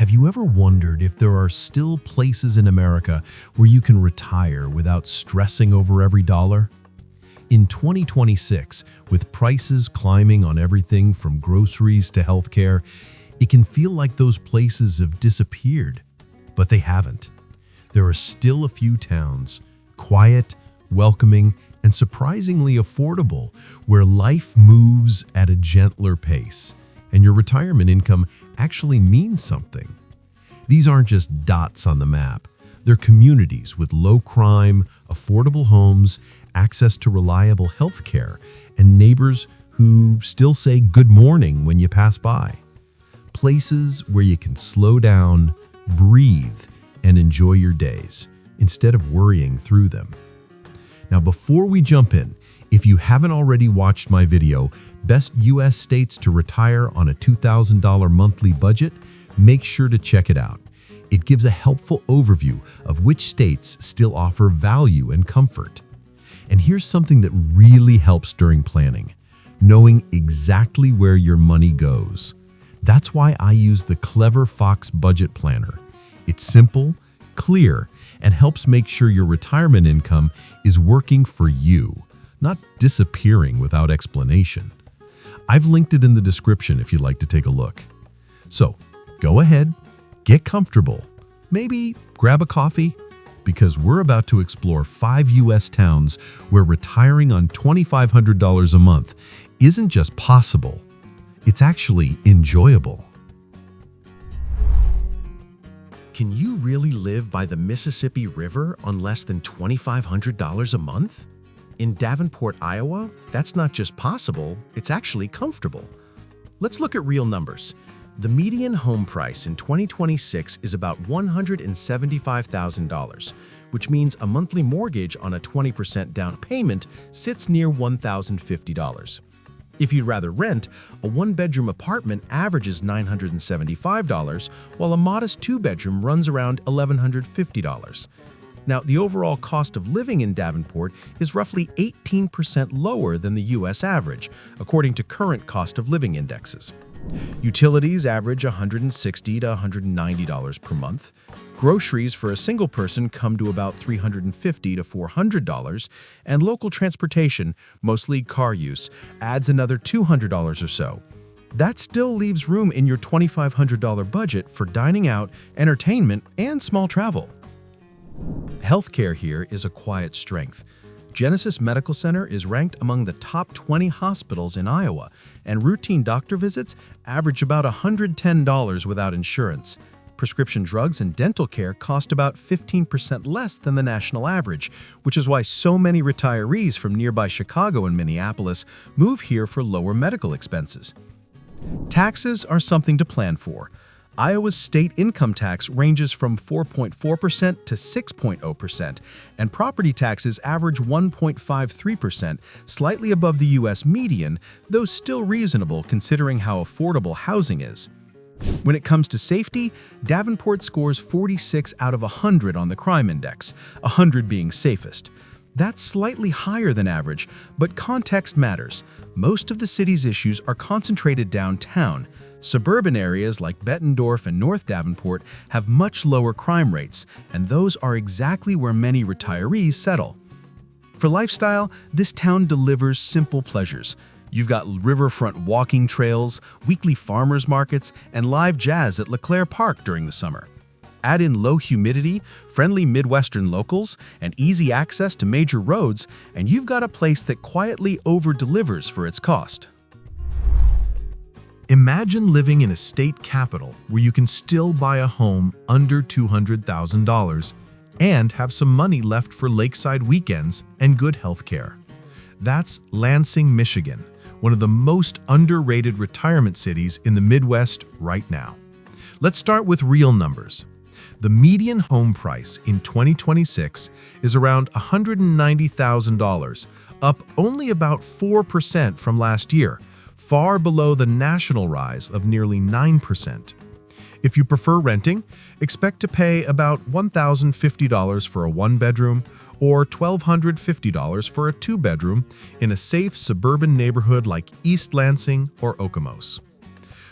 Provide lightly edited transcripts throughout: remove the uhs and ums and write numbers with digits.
Have you ever wondered if there are still places in America where you can retire without stressing over every dollar? In 2026, with prices climbing on everything from groceries to healthcare, it can feel like those places have disappeared, but they haven't. There are still a few towns, quiet, welcoming, and surprisingly affordable, where life moves at a gentler pace, and your retirement income actually means something. These aren't just dots on the map. They're communities with low crime, affordable homes, access to reliable health care, and neighbors who still say good morning when you pass by. Places where you can slow down, breathe, and enjoy your days instead of worrying through them. Now, before we jump in, if you haven't already watched my video, Best U.S. States to Retire on a $2,000 Monthly Budget, make sure to check it out. It gives a helpful overview of which states still offer value and comfort. And here's something that really helps during planning: knowing exactly where your money goes. That's why I use the Clever Fox Budget Planner. It's simple, clear, and helps make sure your retirement income is working for you, not disappearing without explanation. I've linked it in the description if you'd like to take a look. So, go ahead, get comfortable, maybe grab a coffee, because we're about to explore 5 U.S. towns where retiring on $2,500 a month isn't just possible, it's actually enjoyable. Can you really live by the Mississippi River on less than $2,500 a month? In Davenport, Iowa, that's not just possible, it's actually comfortable. Let's look at real numbers. The median home price in 2026 is about $175,000, which means a monthly mortgage on a 20% down payment sits near $1,050. If you'd rather rent, a one-bedroom apartment averages $975, while a modest two-bedroom runs around $1,150. Now, the overall cost of living in Davenport is roughly 18% lower than the U.S. average, according to current cost of living indexes. Utilities average $160 to $190 per month. Groceries for a single person come to about $350 to $400, and local transportation, mostly car use, adds another $200 or so. That still leaves room in your $2,500 budget for dining out, entertainment, and small travel. Healthcare here is a quiet strength. Genesis Medical Center is ranked among the top 20 hospitals in Iowa, and routine doctor visits average about $110 without insurance. Prescription drugs and dental care cost about 15% less than the national average, which is why so many retirees from nearby Chicago and Minneapolis move here for lower medical expenses. Taxes are something to plan for. Iowa's state income tax ranges from 4.4% to 6.0%, and property taxes average 1.53%, slightly above the U.S. median, though still reasonable considering how affordable housing is. When it comes to safety, Davenport scores 46 out of 100 on the crime index, 100 being safest. That's slightly higher than average, but context matters. Most of the city's issues are concentrated downtown. Suburban areas like Bettendorf and North Davenport have much lower crime rates, and those are exactly where many retirees settle. For lifestyle, this town delivers simple pleasures. You've got riverfront walking trails, weekly farmers markets, and live jazz at LeClaire Park during the summer. Add in low humidity, friendly Midwestern locals, and easy access to major roads, and you've got a place that quietly over-delivers for its cost. Imagine living in a state capital where you can still buy a home under $200,000 and have some money left for lakeside weekends and good health care. That's Lansing, Michigan, one of the most underrated retirement cities in the Midwest right now. Let's start with real numbers. The median home price in 2026 is around $190,000, up only about 4% from last year, far below the national rise of nearly 9%. If you prefer renting, expect to pay about $1,050 for a one-bedroom or $1,250 for a two-bedroom in a safe suburban neighborhood like East Lansing or Okemos.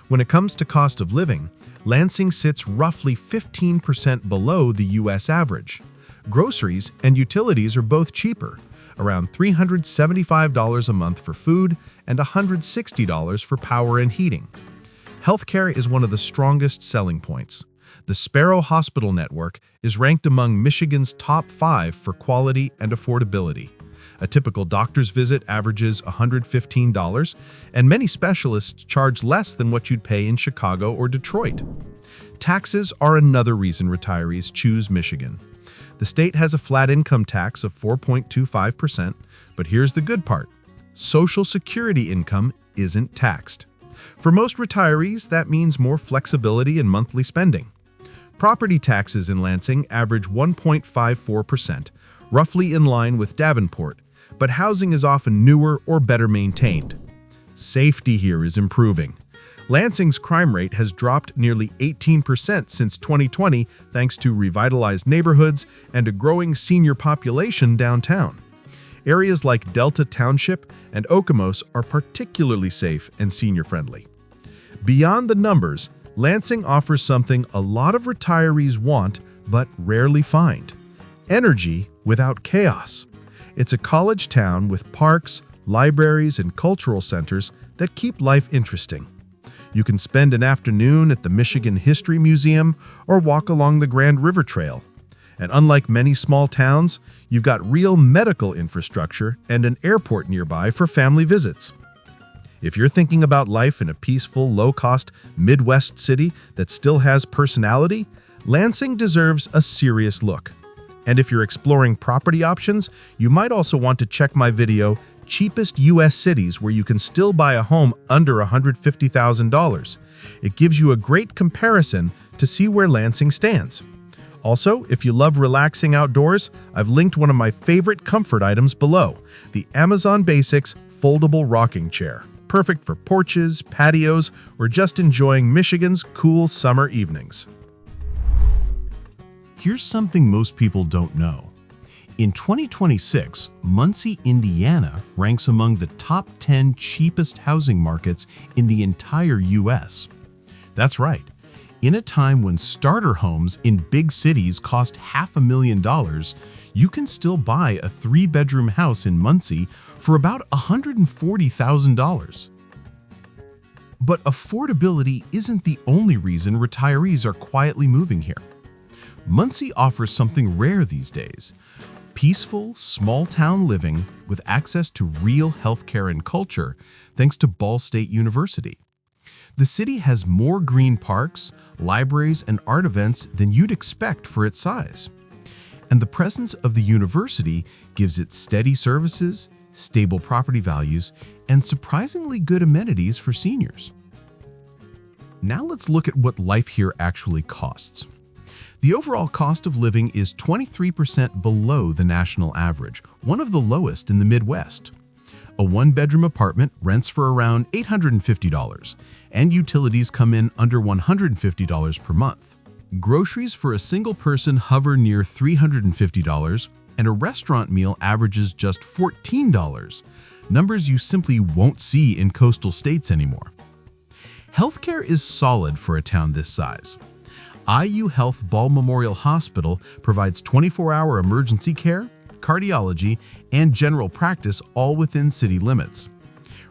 When it comes to cost of living, Lansing sits roughly 15% below the U.S. average. Groceries and utilities are both cheaper, around $375 a month for food and $160 for power and heating. Healthcare is one of the strongest selling points. The Sparrow Hospital Network is ranked among Michigan's top 5 for quality and affordability. A typical doctor's visit averages $115, and many specialists charge less than what you'd pay in Chicago or Detroit. Taxes are another reason retirees choose Michigan. The state has a flat income tax of 4.25%, but here's the good part. Social Security income isn't taxed. For most retirees, that means more flexibility in monthly spending. Property taxes in Lansing average 1.54%, roughly in line with Davenport, but housing is often newer or better maintained. Safety here is improving. Lansing's crime rate has dropped nearly 18% since 2020 thanks to revitalized neighborhoods and a growing senior population downtown. Areas like Delta Township and Okemos are particularly safe and senior-friendly. Beyond the numbers, Lansing offers something a lot of retirees want but rarely find: energy without chaos. It's a college town with parks, libraries, and cultural centers that keep life interesting. You can spend an afternoon at the Michigan History Museum or walk along the Grand River Trail. And unlike many small towns, you've got real medical infrastructure and an airport nearby for family visits. If you're thinking about life in a peaceful, low-cost Midwest city that still has personality, Lansing deserves a serious look. And if you're exploring property options, you might also want to check my video, Cheapest U.S. Cities Where You Can Still Buy a Home Under $150,000. It gives you a great comparison to see where Lansing stands. Also, if you love relaxing outdoors, I've linked one of my favorite comfort items below, the Amazon Basics Foldable Rocking Chair. Perfect for porches, patios, or just enjoying Michigan's cool summer evenings. Here's something most people don't know. In 2026, Muncie, Indiana ranks among the top 10 cheapest housing markets in the entire U.S. That's right. In a time when starter homes in big cities cost $500,000, you can still buy a 3-bedroom house in Muncie for about $140,000. But affordability isn't the only reason retirees are quietly moving here. Muncie offers something rare these days: peaceful, small-town living with access to real healthcare and culture thanks to Ball State University. The city has more green parks, libraries, and art events than you'd expect for its size. And the presence of the university gives it steady services, stable property values, and surprisingly good amenities for seniors. Now let's look at what life here actually costs. The overall cost of living is 23% below the national average, one of the lowest in the Midwest. A 1-bedroom apartment rents for around $850, and utilities come in under $150 per month. Groceries for a single person hover near $350, and a restaurant meal averages just $14, numbers you simply won't see in coastal states anymore. Healthcare is solid for a town this size. IU Health Ball Memorial Hospital provides 24-hour emergency care, cardiology, and general practice all within city limits.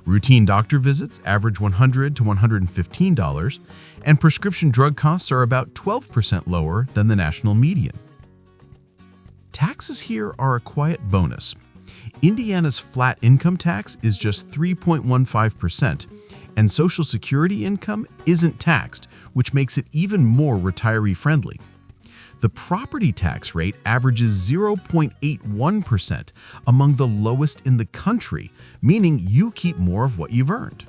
Routine doctor visits average $100 to $115, and prescription drug costs are about 12% lower than the national median. Taxes here are a quiet bonus. Indiana's flat income tax is just 3.15%, and Social Security income isn't taxed, which makes it even more retiree-friendly. The property tax rate averages 0.81%, among the lowest in the country, meaning you keep more of what you've earned.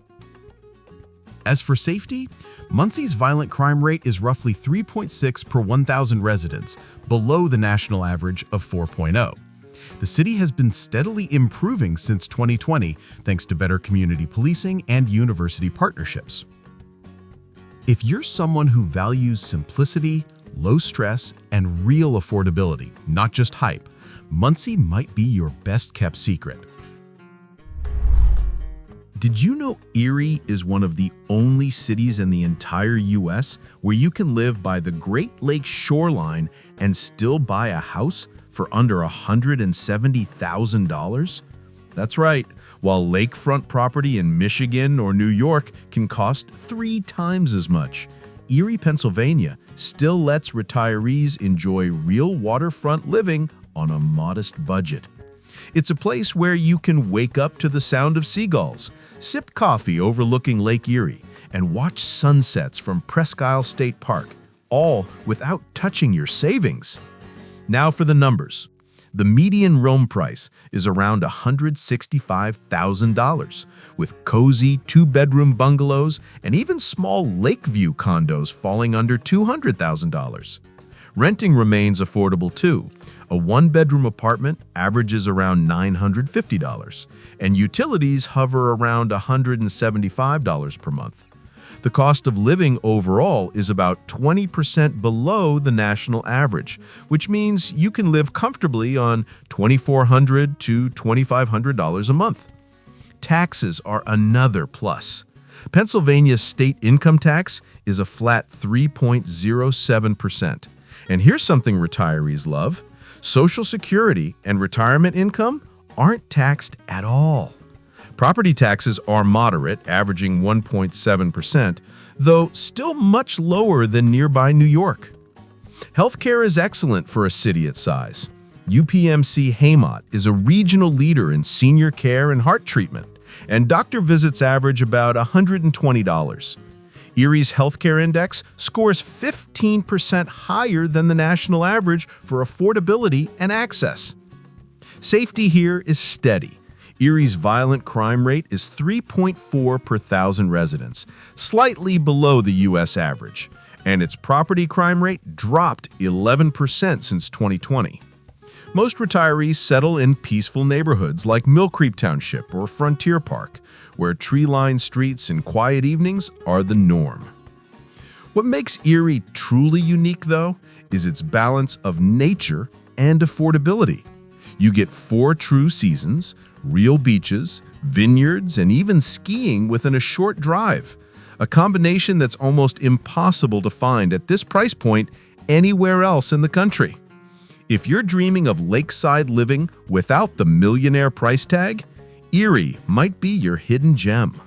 As for safety, Muncie's violent crime rate is roughly 3.6 per 1,000 residents, below the national average of 4.0. The city has been steadily improving since 2020 thanks to better community policing and university partnerships. If you're someone who values simplicity, low stress, and real affordability, not just hype, Muncie might be your best-kept secret. Did you know Erie is one of the only cities in the entire U.S. where you can live by the Great Lakes shoreline and still buy a house for under $170,000? That's right, while lakefront property in Michigan or New York can cost 3 times as much, Erie, Pennsylvania still lets retirees enjoy real waterfront living on a modest budget. It's a place where you can wake up to the sound of seagulls, sip coffee overlooking Lake Erie, and watch sunsets from Presque Isle State Park, all without touching your savings. Now for the numbers. The median room price is around $165,000, with cozy 2-bedroom bungalows and even small Lakeview condos falling under $200,000. Renting remains affordable too. A 1-bedroom apartment averages around $950, and utilities hover around $175 per month. The cost of living overall is about 20% below the national average, which means you can live comfortably on $2,400 to $2,500 a month. Taxes are another plus. Pennsylvania's state income tax is a flat 3.07%. And here's something retirees love. Social Security and retirement income aren't taxed at all. Property taxes are moderate, averaging 1.7%, though still much lower than nearby New York. Healthcare is excellent for a city its size. UPMC Haymont is a regional leader in senior care and heart treatment, and doctor visits average about $120. Erie's healthcare index scores 15% higher than the national average for affordability and access. Safety here is steady. Erie's violent crime rate is 3.4 per thousand residents, slightly below the U.S. average, and its property crime rate dropped 11% since 2020. Most retirees settle in peaceful neighborhoods like Mill Creek Township or Frontier Park, where tree-lined streets and quiet evenings are the norm. What makes Erie truly unique, though, is its balance of nature and affordability. You get 4 true seasons, real beaches, vineyards, and even skiing within a short drive, a combination that's almost impossible to find at this price point anywhere else in the country. If you're dreaming of lakeside living without the millionaire price tag, Erie might be your hidden gem.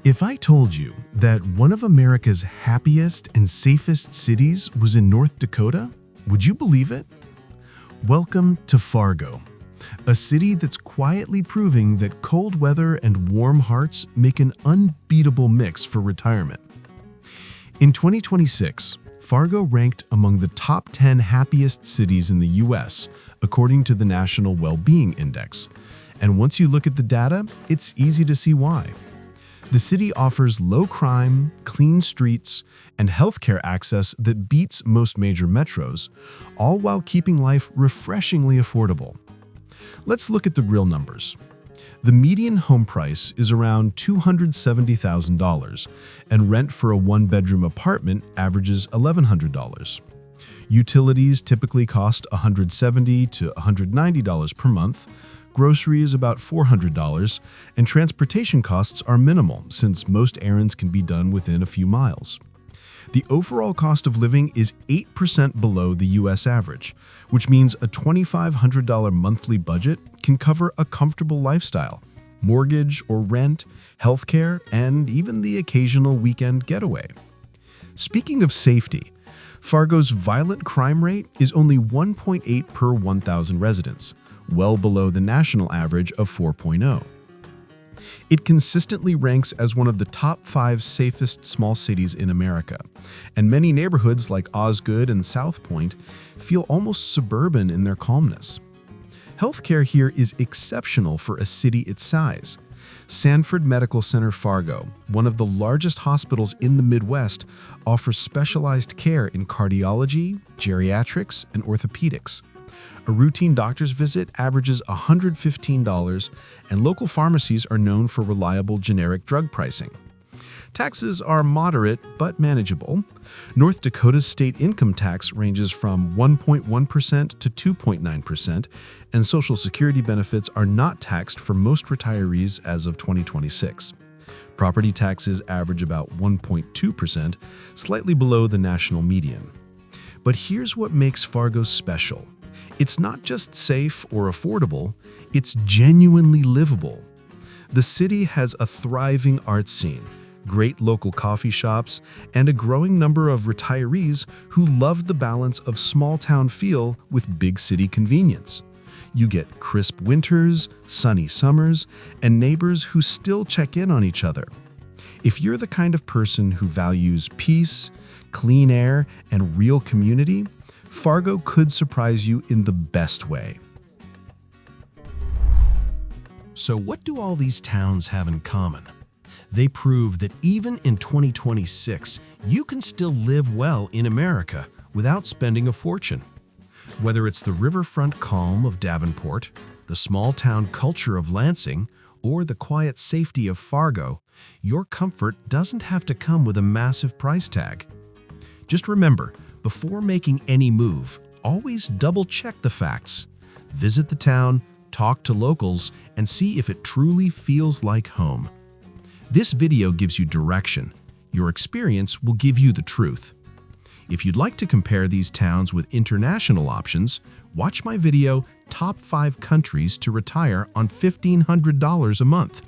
If I told you that one of America's happiest and safest cities was in North Dakota, would you believe it? Welcome to Fargo, a city that's quietly proving that cold weather and warm hearts make an unbeatable mix for retirement. In 2026, Fargo ranked among the top 10 happiest cities in the U.S., according to the National Well-Being Index. And once you look at the data, it's easy to see why. The city offers low crime, clean streets, and healthcare access that beats most major metros, all while keeping life refreshingly affordable. Let's look at the real numbers. The median home price is around $270,000, and rent for a 1-bedroom apartment averages $1,100. Utilities typically cost $170 to $190 per month, groceries about $400, and transportation costs are minimal since most errands can be done within a few miles. The overall cost of living is 8% below the U.S. average, which means a $2,500 monthly budget can cover a comfortable lifestyle, mortgage or rent, healthcare, and even the occasional weekend getaway. Speaking of safety, Fargo's violent crime rate is only 1.8 per 1,000 residents, well below the national average of 4.0. It consistently ranks as one of the top 5 safest small cities in America, and many neighborhoods like Osgood and South Point feel almost suburban in their calmness. Healthcare here is exceptional for a city its size. Sanford Medical Center Fargo, one of the largest hospitals in the Midwest, offers specialized care in cardiology, geriatrics, and orthopedics. A routine doctor's visit averages $115, and local pharmacies are known for reliable generic drug pricing. Taxes are moderate but manageable. North Dakota's state income tax ranges from 1.1% to 2.9%, and Social Security benefits are not taxed for most retirees as of 2026. Property taxes average about 1.2%, slightly below the national median. But here's what makes Fargo special. It's not just safe or affordable, it's genuinely livable. The city has a thriving art scene, great local coffee shops, and a growing number of retirees who love the balance of small-town feel with big city convenience. You get crisp winters, sunny summers, and neighbors who still check in on each other. If you're the kind of person who values peace, clean air, and real community, Fargo could surprise you in the best way. So what do all these towns have in common? They prove that even in 2026, you can still live well in America without spending a fortune. Whether it's the riverfront calm of Davenport, the small-town culture of Lansing, or the quiet safety of Fargo, your comfort doesn't have to come with a massive price tag. Just remember, before making any move, always double-check the facts. Visit the town, talk to locals, and see if it truly feels like home. This video gives you direction. Your experience will give you the truth. If you'd like to compare these towns with international options, watch my video, Top 5 Countries to Retire on $1,500 a Month.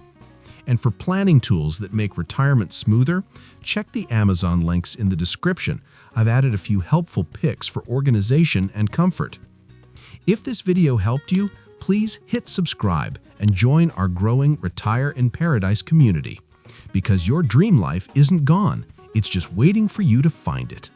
And for planning tools that make retirement smoother, check the Amazon links in the description. I've added a few helpful picks for organization and comfort. If this video helped you, please hit subscribe and join our growing Retire in Paradise community. Because your dream life isn't gone, it's just waiting for you to find it.